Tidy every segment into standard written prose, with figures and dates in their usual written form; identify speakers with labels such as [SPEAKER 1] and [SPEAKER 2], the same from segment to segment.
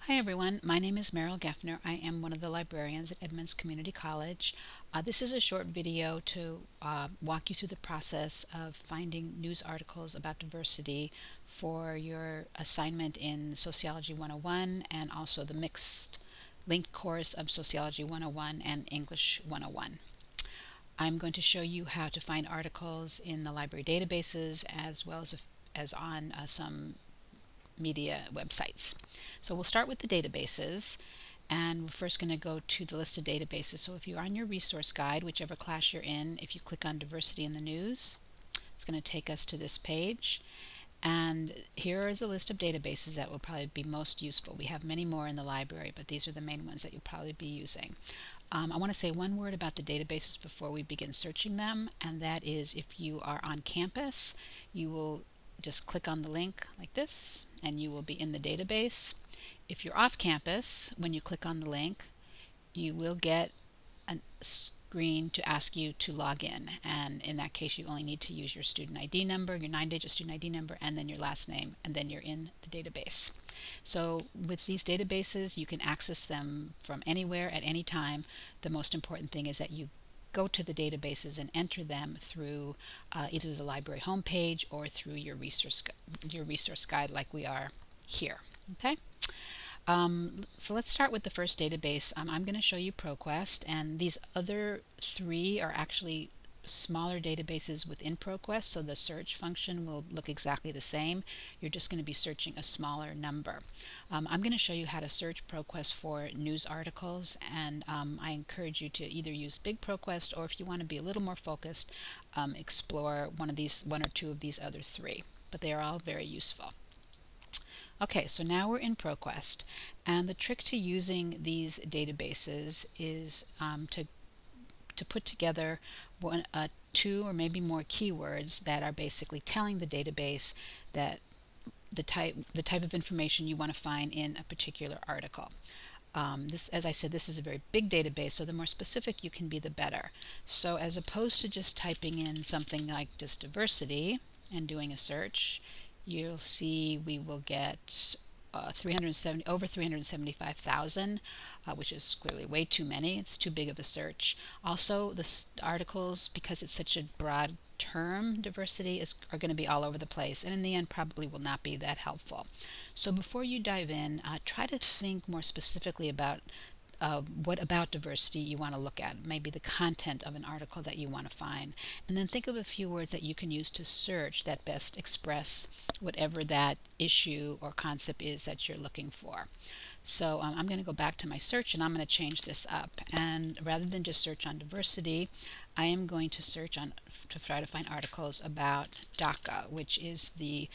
[SPEAKER 1] Hi everyone, my name is Meryl Geffner. I am one of the librarians at Edmonds Community College. This is a short video to walk you through the process of finding news articles about diversity for your assignment in Sociology 101 and also the mixed linked course of Sociology 101 and English 101. I'm going to show you how to find articles in the library databases as well as on some media websites. So we'll start with the databases, and we're first going to go to the list of databases. So if you're on your resource guide, whichever class you're in, if you click on Diversity in the News, it's going to take us to this page. And here is a list of databases that will probably be most useful. We have many more in the library, but these are the main ones that you'll probably be using. I want to say one word about the databases before we begin searching them, and that is if you are on campus, you will just click on the link like this and you will be in the database. If you're off campus, when you click on the link, you will get a screen to ask you to log in, and in that case you only need to use your student ID number, your 9-digit student ID number, and then your last name, and then you're in the database. So with these databases, you can access them from anywhere at any time. The most important thing is that you go to the databases and enter them through either the library homepage or through your resource guide like we are here. Okay. So let's start with the first database. I'm going to show you ProQuest, and these other three are actually smaller databases within ProQuest, so the search function will look exactly the same. You're just going to be searching a smaller number. I'm going to show you how to search ProQuest for news articles, and I encourage you to either use Big ProQuest, or if you want to be a little more focused, explore one or two of these other three, but they are all very useful. Okay, so now we're in ProQuest, and the trick to using these databases is to put together two or maybe more keywords that are basically telling the database that the type of information you want to find in a particular article. As I said, this is a very big database, so the more specific you can be, the better. So as opposed to just typing in something like just diversity and doing a search, you'll see we will get over 375,000, which is clearly way too many. It's too big of a search. Also, the articles, because it's such a broad term, diversity are going to be all over the place, and in the end probably will not be that helpful. So before you dive in, try to think more specifically about what about diversity you want to look at, maybe the content of an article that you want to find, and then think of a few words that you can use to search that best express whatever that issue or concept is that you're looking for. So I'm going to go back to my search, and I'm going to change this up, and rather than just search on diversity, I am going to search to try to find articles about DACA, which is the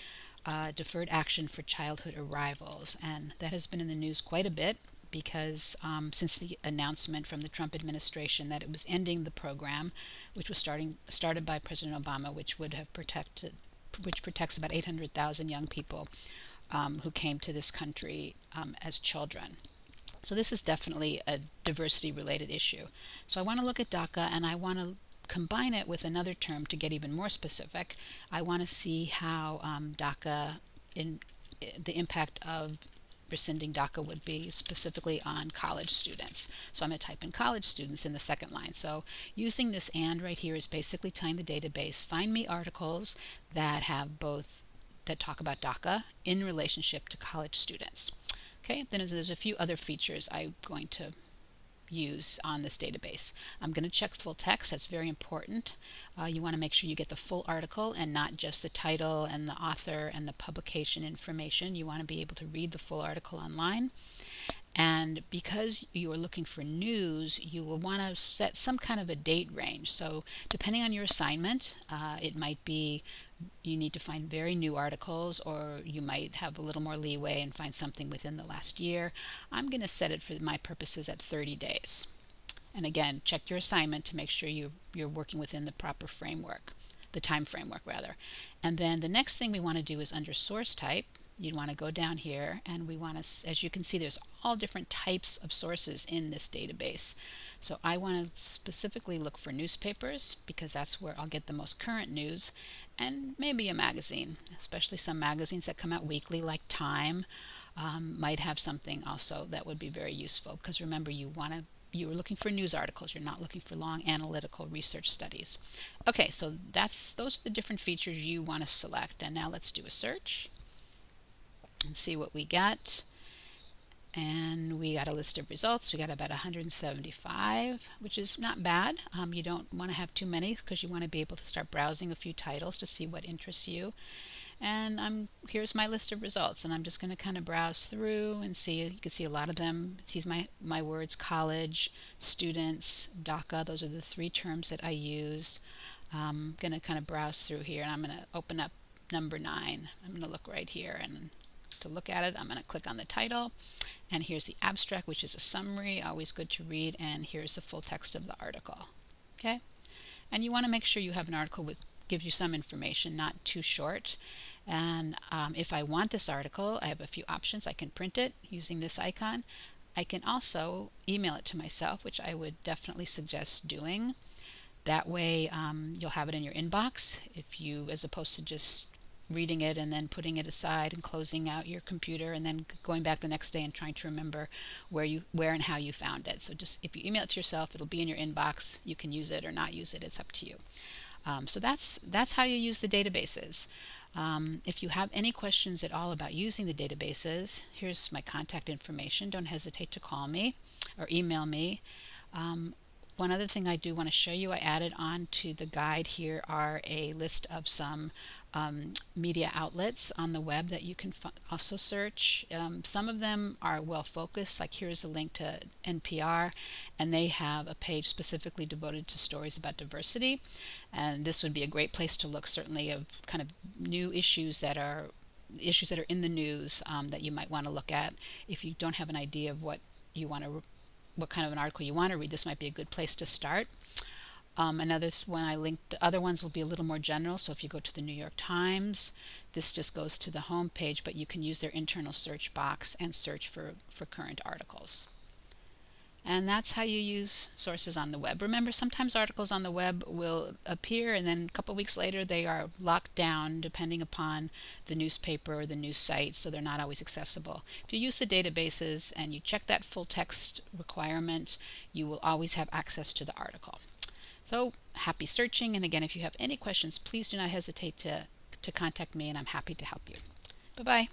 [SPEAKER 1] Deferred Action for Childhood Arrivals, and that has been in the news quite a bit because since the announcement from the Trump administration that it was ending the program, which was started by President Obama, which protects about 800,000 young people who came to this country as children. So this is definitely a diversity-related issue. So I want to look at DACA, and I want to combine it with another term to get even more specific. I want to see how DACA, the impact of rescinding DACA would be specifically on college students. So I'm going to type in college students in the second line. So using this and right here is basically telling the database, find me articles that have that talk about DACA in relationship to college students. Okay, then there's a few other features I'm going to use on this database. I'm going to check full text. That's very important. You want to make sure you get the full article and not just the title and the author and the publication information. You want to be able to read the full article online. And because you are looking for news, you will want to set some kind of a date range. So depending on your assignment, it might be you need to find very new articles, or you might have a little more leeway and find something within the last year. I'm going to set it for my purposes at 30 days. And again, check your assignment to make sure you're working within the proper framework, the time framework rather. And then the next thing we want to do is under source type. You'd want to go down here, and we want to, as you can see, there's all different types of sources in this database. So I want to specifically look for newspapers because that's where I'll get the most current news, and maybe a magazine, especially some magazines that come out weekly like Time. might have something also that would be very useful, because remember, you're looking for news articles. You're not looking for long analytical research studies. Okay, so those are the different features you want to select. And now let's do a search and see what we get. And we got a list of results. We got about 175, which is not bad. You don't want to have too many, because you want to be able to start browsing a few titles to see what interests you. And here's my list of results, and I'm just going to kind of browse through and see. You can see a lot of them. These my words: college, students, DACA. Those are the three terms that I use. I'm going to kind of browse through here, and I'm going to open up number 9. I'm going to look right here, and to look at it, I'm going to click on the title, and here's the abstract, which is a summary, always good to read, and here's the full text of the article. Okay, and you want to make sure you have an article with gives you some information, not too short. And if I want this article, I have a few options. I can print it using this icon. I can also email it to myself, which I would definitely suggest doing. That way you'll have it in your inbox, as opposed to just reading it and then putting it aside and closing out your computer and then going back the next day and trying to remember where and how you found it. So just if you email it to yourself, it'll be in your inbox. You can use it or not use it. It's up to you. So that's how you use the databases. If you have any questions at all about using the databases, here's my contact information. Don't hesitate to call me or email me. One other thing I do want to show you, I added on to the guide here are a list of some media outlets on the web that you can also search. Some of them are well focused, like here's a link to NPR, and they have a page specifically devoted to stories about diversity. And this would be a great place to look, certainly, of kind of new issues that are in the news that you might want to look at. If you don't have an idea of what kind of an article you want to read, this might be a good place to start. Another one I linked, the other ones will be a little more general. So if you go to the New York Times, this just goes to the home page, but you can use their internal search box and search for current articles. And that's how you use sources on the web. Remember, sometimes articles on the web will appear and then a couple weeks later they are locked down depending upon the newspaper or the news site, so they're not always accessible. If you use the databases and you check that full text requirement, you will always have access to the article. So happy searching, and again, if you have any questions, please do not hesitate to contact me, and I'm happy to help you. Bye-bye.